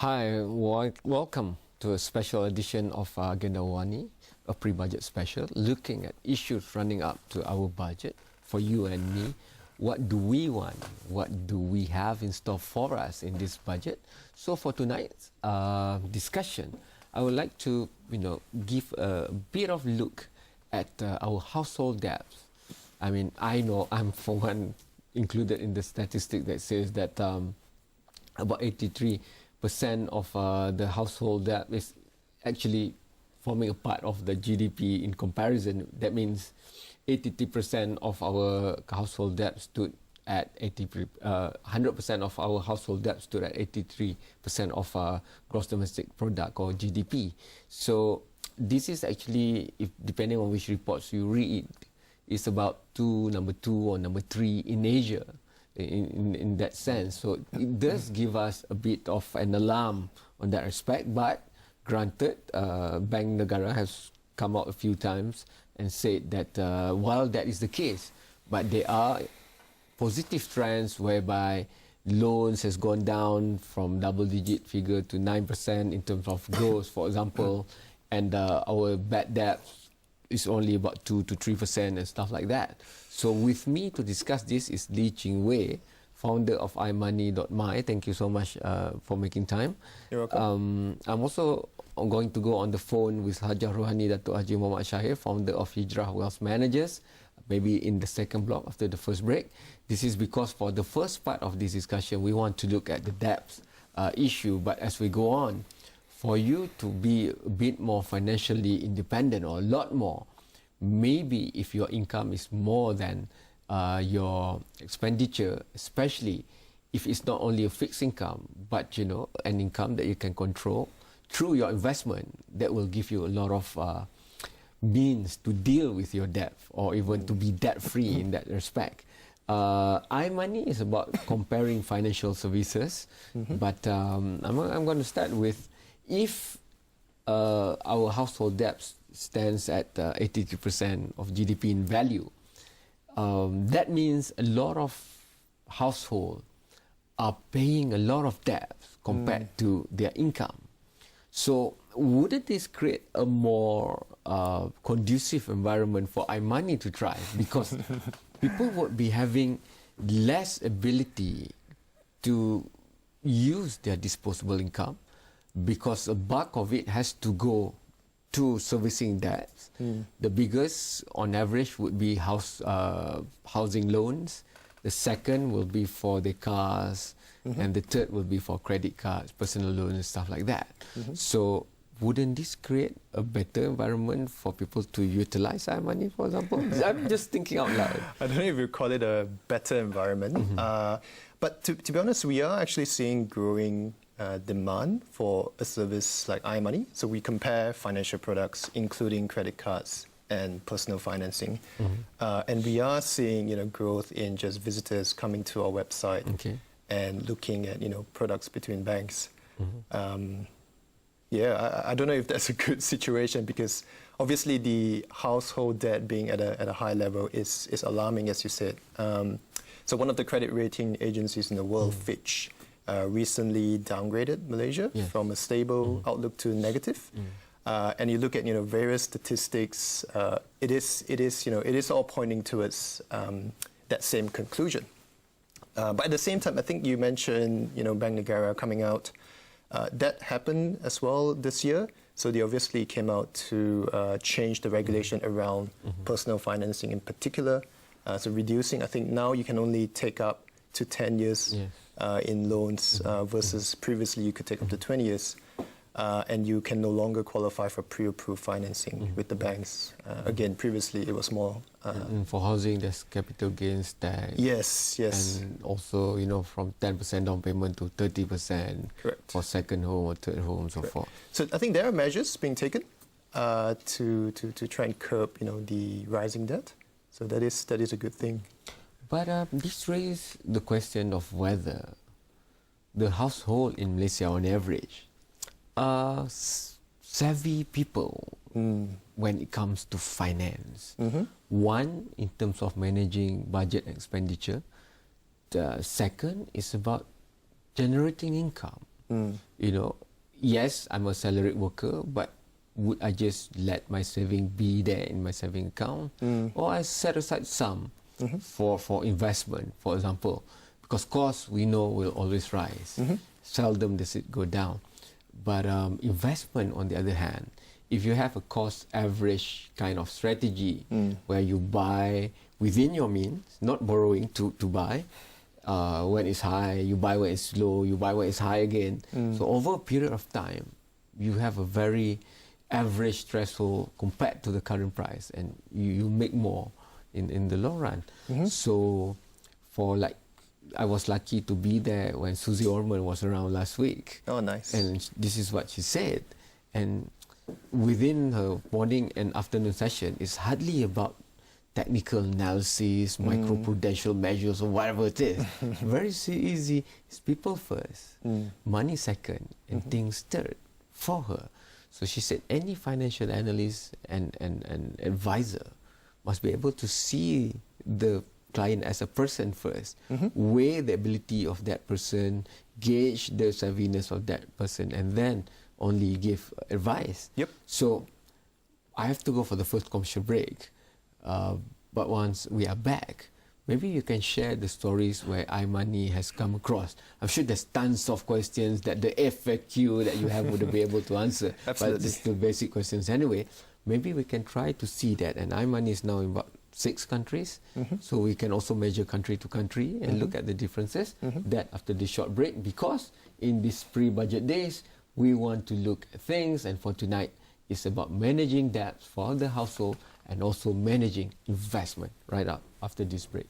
Hi, welcome to a special edition of Agenda Awani, a pre-budget special, looking at issues running up to our budget for you and me. What do we want? What do we have in store for us in this budget? So for tonight's discussion, I would like to, give a bit of look at our household debts. I mean, I know I'm for one included in the statistic that says that about 83% of the household debt is actually forming a part of the GDP in comparison. That means 83% of our household debt stood at 100% of our household debt stood at 83% of gross domestic product or GDP. So this is actually, if depending on which reports you read, is about number two or number three in Asia. In that sense, so it does give us a bit of an alarm on that respect. But granted, Bank Negara has come out a few times and said that while that is the case, but there are positive trends whereby loans has gone down from double-digit figure to 9% in terms of growth, for example, and our bad debt is only about 2 to 3% and stuff like that. So with me to discuss this is Lee Ching Wei, founder of iMoney.my. Thank you so much for making time. You're welcome. I'm also going to go on the phone with Hajah Rohani Dato' Haji Muhammad Shahir, founder of Hijrah Wealth Managers, maybe in the second block after the first break. This is because for the first part of this discussion, we want to look at the debts issue. But as we go on, for you to be a bit more financially independent or a lot more, maybe if your income is more than your expenditure, especially if it's not only a fixed income, but an income that you can control through your investment, that will give you a lot of means to deal with your debt or even to be debt free in that respect. iMoney is about comparing financial services, but I'm going to start with, if our household debt stands at 83% of GDP in value, that means a lot of households are paying a lot of debts compared to their income. So wouldn't this create a more conducive environment for iMoney to thrive? Because people would be having less ability to use their disposable income, because a bulk of it has to go to servicing debts. The biggest on average would be housing loans. The second will be for the cars, and the third will be for credit cards, personal loans and stuff like that. So wouldn't this create a better environment for people to utilize our money, for example? I'm just thinking out loud. I don't know if you call it a better environment, but to be honest, we are actually seeing growing demand for a service like iMoney. So we compare financial products, including credit cards and personal financing, and we are seeing growth in just visitors coming to our website and looking at products between banks. I don't know if that's a good situation, because obviously the household debt being at a high level is alarming, as you said. So one of the credit rating agencies in the world, Fitch, recently downgraded Malaysia from a stable outlook to negative. And you look at various statistics, it is all pointing towards that same conclusion. But at the same time, I think you mentioned Bank Negara coming out. That happened as well this year. So they obviously came out to change the regulation around personal financing in particular. So reducing, I think now you can only take up to 10 years in loans versus previously you could take up to 20 years. And you can no longer qualify for pre-approved financing with the banks. Again, previously it was more... and for housing, there's capital gains tax. Yes. And also, from 10% down payment to 30% for second home or third home, and so forth. So I think there are measures being taken to try and curb, the rising debt. So that is a good thing. But this raises the question of whether the household in Malaysia, on average, are savvy people when it comes to finance. One, in terms of managing budget and expenditure. The second is about generating income. You know, yes, I'm a salaried worker, but would I just let my saving be there in my saving account, or I set aside some for investment, for example, because cost we know will always rise. Seldom does it go down. But investment, on the other hand, if you have a cost average kind of strategy where you buy within your means, not borrowing to buy, when it's high, you buy when it's low, you buy when it's high again. So over a period of time, you have a very average threshold compared to the current price, and you make more in the long run. So for like, I was lucky to be there when Susie Orman was around last week. Oh, nice. And this is what she said. And within her morning and afternoon session, it's hardly about technical analysis, microprudential measures, or whatever it is. Very easy. It's people first, money second, and things third for her. So she said any financial analyst and advisor must be able to see the client as a person first, weigh the ability of that person, gauge the savviness of that person, and then only give advice. Yep. So I have to go for the first commercial break. But once we are back, maybe you can share the stories where iMoney has come across. I'm sure there's tons of questions that the FAQ that you have would be able to answer. Absolutely. But it's the basic questions anyway. Maybe we can try to see that. And iMoney is now in about 6 countries. So we can also measure country to country and look at the differences. That after this short break, because in these pre-budget days, we want to look at things. And for tonight, it's about managing debts for the household and also managing investment right up after this break.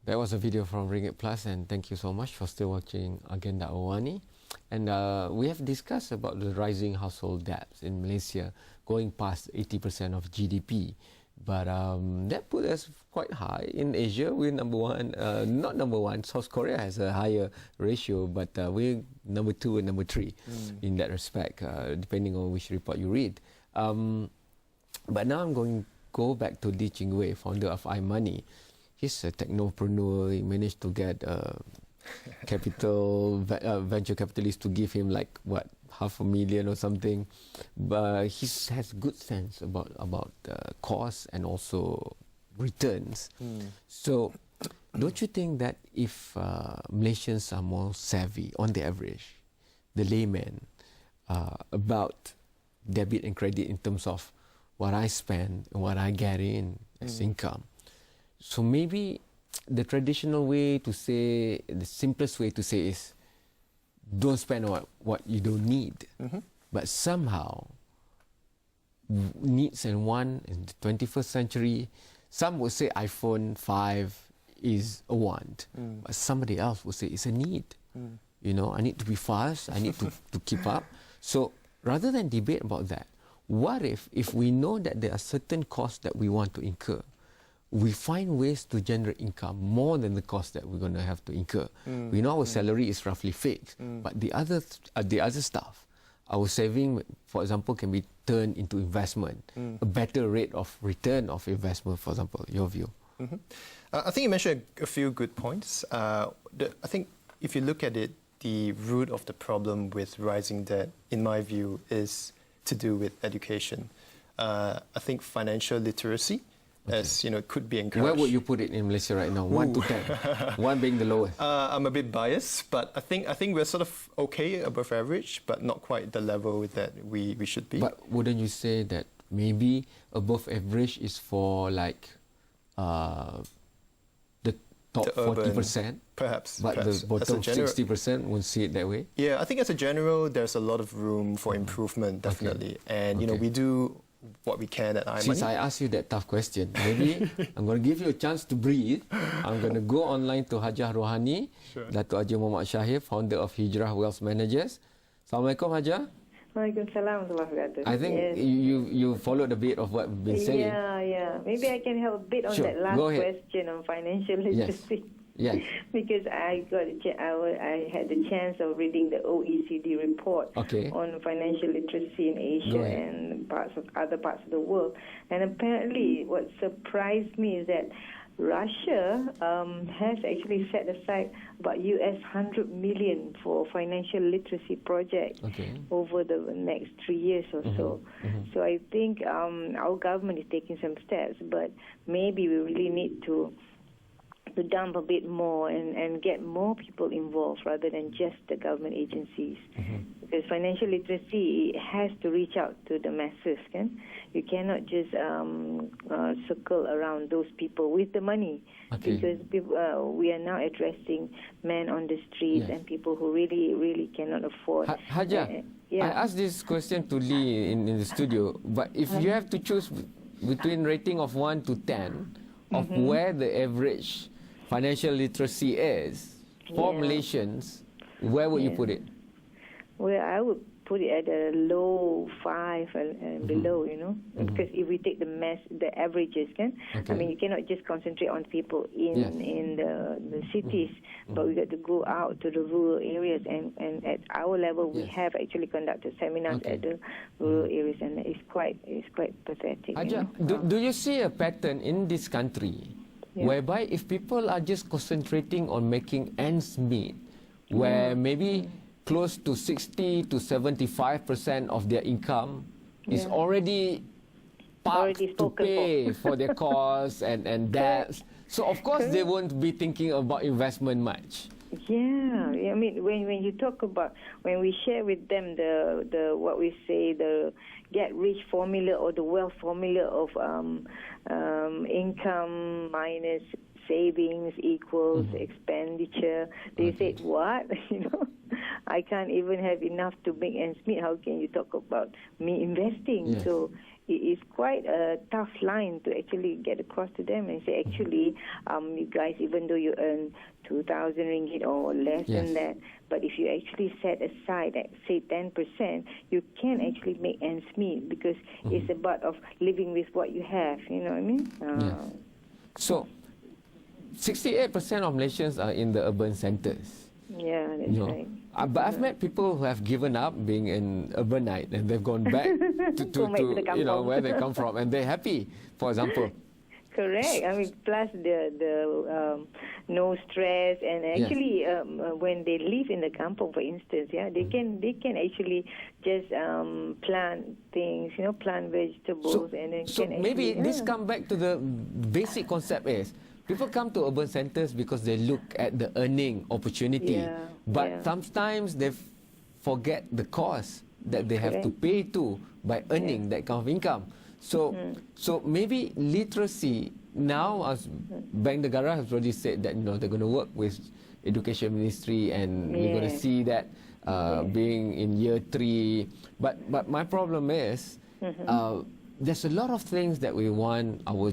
That was a video from Ringgit Plus, and thank you so much for still watching Agenda Awani. And we have discussed about the rising household debts in Malaysia, going past 80% of GDP. But that put us quite high. In Asia, we're number one. Not number one. South Korea has a higher ratio, but we're number 2 and number 3 in that respect, depending on which report you read. But now I'm going to go back to Lee Ching Wei, founder of iMoney. He's a technopreneur. He managed to get venture capitalists to give him like what, $500,000 or something. But he has good sense about cost and also returns. So, don't you think that if Malaysians are more savvy, on the average, the layman, about debit and credit in terms of what I spend and what I get in as income? So maybe the traditional way to say, the simplest way to say is, don't spend on what you don't need. But somehow, needs and want in the 21st century, some would say iPhone 5 is a want, but somebody else would say it's a need. You know, I need to be fast, I need to keep up. So rather than debate about that, what if we know that there are certain costs that we want to incur, we find ways to generate income more than the cost that we're going to have to incur. We know our salary is roughly fixed, but the other stuff, our saving, for example, can be turned into investment, a better rate of return of investment, for example, your view. I think you mentioned a few good points. I think if you look at it, the root of the problem with rising debt, in my view, is to do with education. I think financial literacy as could be encouraged. Where would you put it in Malaysia right now? 1 to 10. 1 being the lowest. I'm a bit biased, but I think we're sort of okay, above average, but not quite the level that we should be. But wouldn't you say that maybe above average is for like the top The urban, 40%? Perhaps. But the bottom 60% won't see it that way? Yeah, I think as a general, there's a lot of room for improvement, definitely. And, we do what we can at iMoney. Since I asked you that tough question, maybe I'm going to give you a chance to breathe. I'm going to go online to Hajah Rohani, Sure. Dato' Haji Muhammad Shahir, founder of Hijrah Wealth Managers. Assalamualaikum, Hajah. Waalaikumsalam warahmatullahi wabarakatuh. I think Yes. you followed a bit of what we've been saying. Yeah. Maybe I can help a bit on Sure, that last go ahead. question on financial literacy. Yes. Because I had the chance of reading the OECD report Okay. on financial literacy in Asia Go ahead. and other parts of the world. And apparently, what surprised me is that Russia has actually set aside about $100 million for financial literacy projects Okay. over the next 3 years or so. So I think our government is taking some steps, but maybe we really need to dump a bit more and get more people involved rather than just the government agencies. Because financial literacy has to reach out to the masses, can? You cannot just circle around those people with the money. Okay. Because we are now addressing men on the streets Yes. and people who really cannot afford. Hajah, I asked this question to Lee in the studio, but if you have to choose between rating of 1 to 10 of where the average financial literacy is for Malaysians, where would you put it? Well, I would put it at a low 5 and below, because if we take the averages, can? Okay. I mean, you cannot just concentrate on people in the cities, but we got to go out to the rural areas, and at our level, we have actually conducted seminars at the rural areas, and it's quite pathetic. Hajah, do you see a pattern in this country whereby if people are just concentrating on making ends meet, where maybe close to 60 to 75% of their income is already parked to pay for their costs and debts. So of course they won't be thinking about investment much. Yeah, I mean, when you talk about, when we share with them the what we say, the get rich formula or the wealth formula of income minus savings equals expenditure, they said, what? I can't even have enough to make ends meet. How can you talk about me investing? Yes. So it is quite a tough line to actually get across to them and say, actually, you guys, even though you earn 2,000 ringgit or less than that, but if you actually set aside, say, 10%, you can actually make ends meet, because it's about of living with what you have. You know what I mean? So 68% of Malaysians are in the urban centres. Yeah, that's right. But I've met people who have given up being an urbanite and they've gone back to where they come from, and they're happy, for example. Correct. I mean, plus the no stress, and actually when they live in the kampung, for instance, they can actually just plant things, plant vegetables, and then so can maybe actually, this come back to the basic concept is people come to urban centres because they look at the earning opportunity, but sometimes they forget the cost that they have to pay to by earning that kind of income. So, so maybe literacy now, as Bank Negara has already said that they're going to work with Education Ministry, and we're going to see that being in year 3. But my problem is there's a lot of things that we want our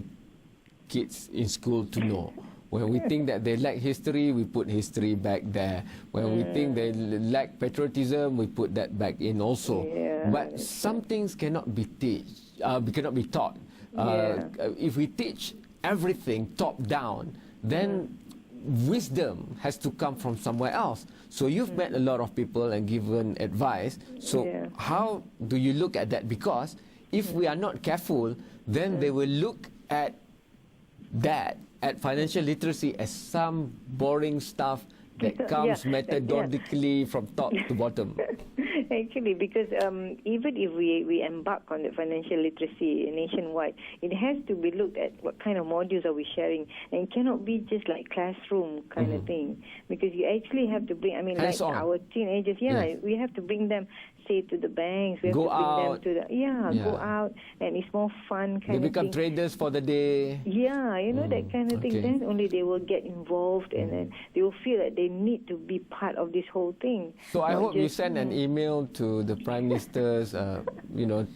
kids in school to know. When we think that they lack history, we put history back there. When we think they lack patriotism, we put that back in also. But some things cannot be cannot be taught. If we teach everything top down, then wisdom has to come from somewhere else. So you've met a lot of people and given advice. So how do you look at that? Because if we are not careful, then they will look at financial literacy as some boring stuff that comes methodically from top to bottom. Actually, because even if we embark on the financial literacy nationwide, it has to be looked at what kind of modules are we sharing, and it cannot be just like classroom kind of thing, because you actually have to bring, Hands like on. our teenagers, we have to bring them, say, to the banks, we have Go to bring out. them to the, go out, and it's more fun They kind of become thing. traders for the day. Yeah, that kind of thing. Okay. Then only they will get involved, and then they will feel that they need to be part of this whole thing. So I Not hope you just- send an email to the Prime Minister's,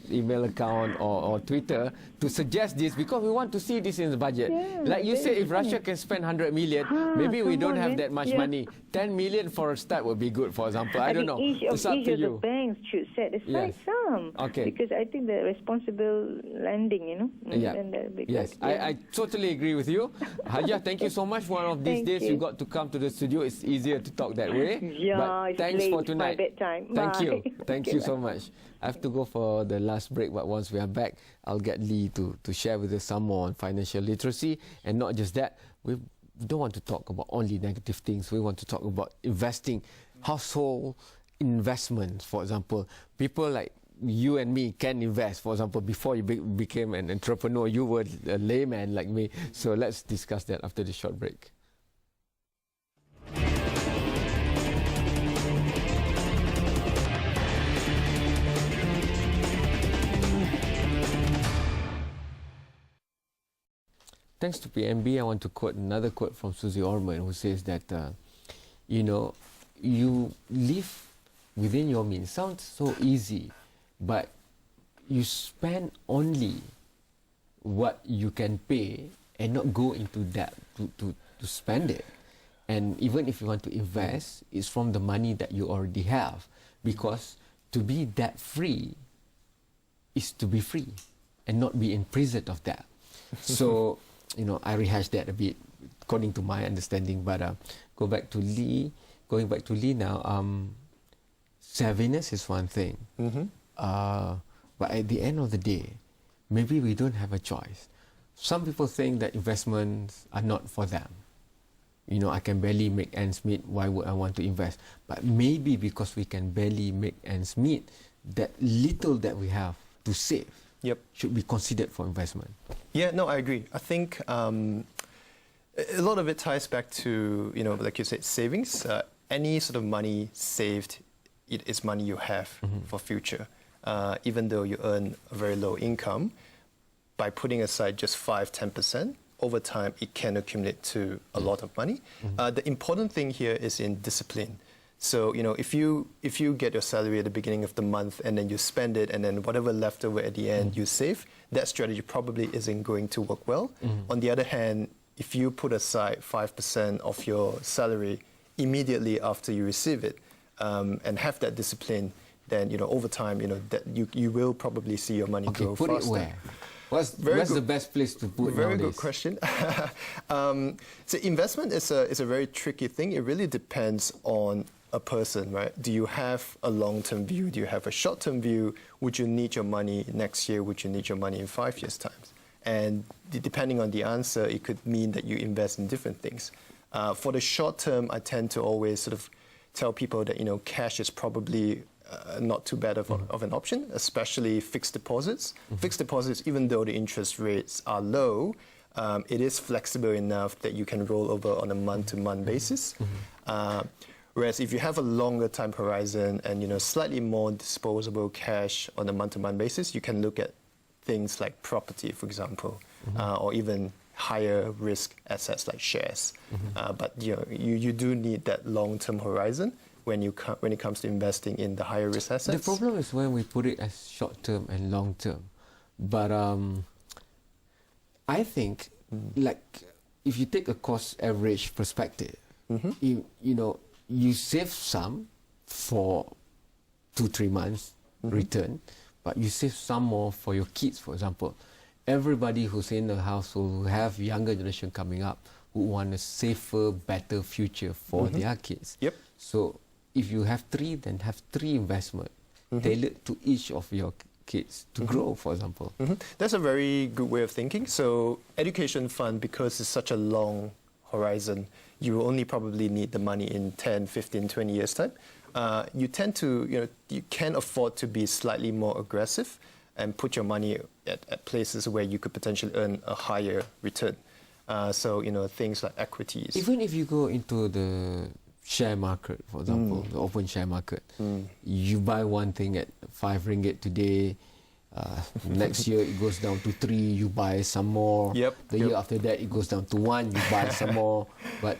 email account or Twitter to suggest this, because we want to see this in the budget. Yeah, Like you say, if that's Russia right. can spend 100 million, maybe we come don't on, have man. that much Yeah. money. 10 million for a start would be good, for example. I don't think know. It's up each to of you. the banks should set aside Yes. some. Okay. Because I think the responsible lending, Yeah. and that'd be Yes, good. Yeah. I totally agree with you. Haja, thank you so much. One of these Thank days you you. got to come to the studio. It's easier to talk that way. Yeah, but it's thanks late. for It's my tonight. bedtime. Thank you. Bye. Thank Okay, you so much. I have to go for the last break, but once we are back, I'll get Lee to share with us some more on financial literacy. And not just that, we don't want to talk about only negative things. We want to talk about investing, household investments, for example. People like you and me can invest. For example, before you became an entrepreneur, you were a layman like me. So let's discuss that after the short break. Thanks to PNB, I want to quote another quote from Susie Orman, who says that, you live within your means. Sounds so easy, but you spend only what you can pay and not go into debt to spend it. And even if you want to invest, it's from the money that you already have, because to be debt free is to be free and not be imprisoned of that. So, I rehashed that a bit according to my understanding, but going back to Lee now, savviness is one thing. But at the end of the day, maybe we don't have a choice. Some people think that investments are not for them. I can barely make ends meet, why would I want to invest? But maybe because we can barely make ends meet, that little that we have to save should be considered for investment. Yeah, no, I agree. I think a lot of it ties back to, like you said, savings. Any sort of money saved, it is money you have for future. Even though you earn a very low income, by putting aside just 5-10%, over time it can accumulate to a lot of money. The important thing here is in discipline. So, if you get your salary at the beginning of the month and then you spend it, and then whatever left over at the end you save, that strategy probably isn't going to work well. On the other hand, if you put aside 5% of your salary immediately after you receive it, and have that discipline, then over time, that you will probably see your money grow put faster. it where? What's the best place to put Very nowadays? good question. So investment is a very tricky thing. It really depends on a person, right? Do you have a long-term view? Do you have a short-term view? Would you need your money next year? Would you need your money in 5 years' time? And depending on the answer, it could mean that you invest in different things. For the short term, I tend to always sort of tell people that cash is probably not too bad of an option, especially fixed deposits. Fixed deposits, even though the interest rates are low, it is flexible enough that you can roll over on a month-to-month basis. Whereas if you have a longer time horizon and slightly more disposable cash on a month-to-month basis, you can look at things like property, for example, or even higher risk assets like shares. But you do need that long-term horizon when it comes to investing in the higher risk assets. The problem is when we put it as short-term and long-term. But I think, like, if you take a cost average perspective, you save some for 2-3 months return, but you save some more for your kids, for example. Everybody who's in the household who have younger generation coming up who want a safer, better future for their kids. Yep. So if you have 3, then have 3 investment tailored to each of your kids to grow, for example. That's a very good way of thinking. So education fund, because it's such a long horizon, you will only probably need the money in 10, 15, 20 years' time. You tend to, you can afford to be slightly more aggressive and put your money at places where you could potentially earn a higher return. So, things like equities. Even if you go into the share market, for example, the open share market, you buy one thing at 5 ringgit today, next year it goes down to 3, you buy some more. The year after that it goes down to 1, you buy some more. But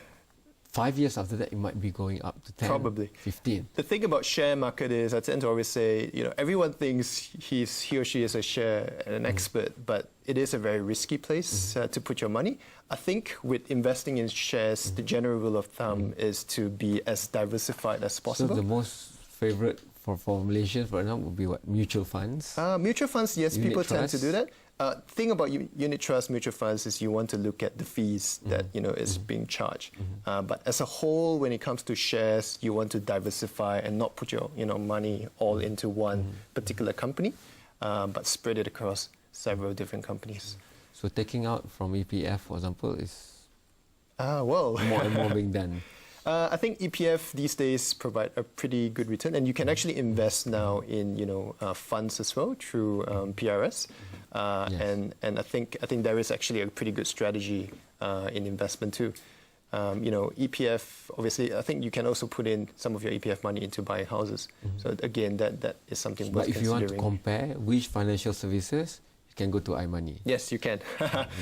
5 years after that, it might be going up to 10, probably 15. The thing about share market is, I tend to always say, everyone thinks he or she is a share and an expert, but it is a very risky place to put your money. I think with investing in shares, the general rule of thumb is to be as diversified as possible. So the most favorite for Malaysians right now would be what? Mutual funds? Mutual funds, yes, Unit people tend to trust? do that. Thing about unit trust, mutual funds is you want to look at the fees that is being charged. But as a whole, when it comes to shares, you want to diversify and not put your money all into one particular company, but spread it across several different companies. So taking out from EPF, for example, is well, more and more being done. I think EPF these days provide a pretty good return, and you can actually invest now in funds as well through PRS, Yes. and I think there is actually a pretty good strategy in investment too. EPF, obviously, I think you can also put in some of your EPF money into buying houses. So again, that is something worth But if you want to considering. compare which financial services, you can go to iMoney. Yes, you can.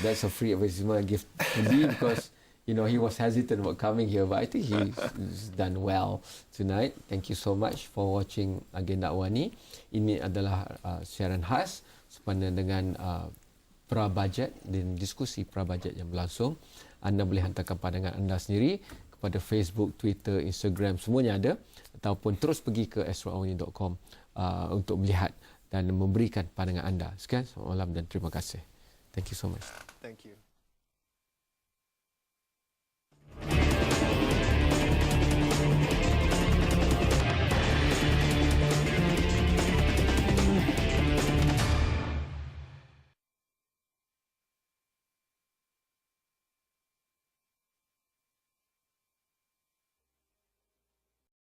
That's a free advertisement I give to Lee because he was hesitant about coming here, but I think he's done well tonight. Thank you so much for watching Agenda Awani. Ini adalah siaran khas sepanjang dengan pra-budget dan diskusi pra-budget yang berlangsung. Anda boleh hantarkan pandangan anda sendiri kepada Facebook, Twitter, Instagram, semuanya ada. Ataupun terus pergi ke astroawani.com untuk melihat dan memberikan pandangan anda. Sekian, selamat malam dan terima kasih. Thank you so much. Thank you.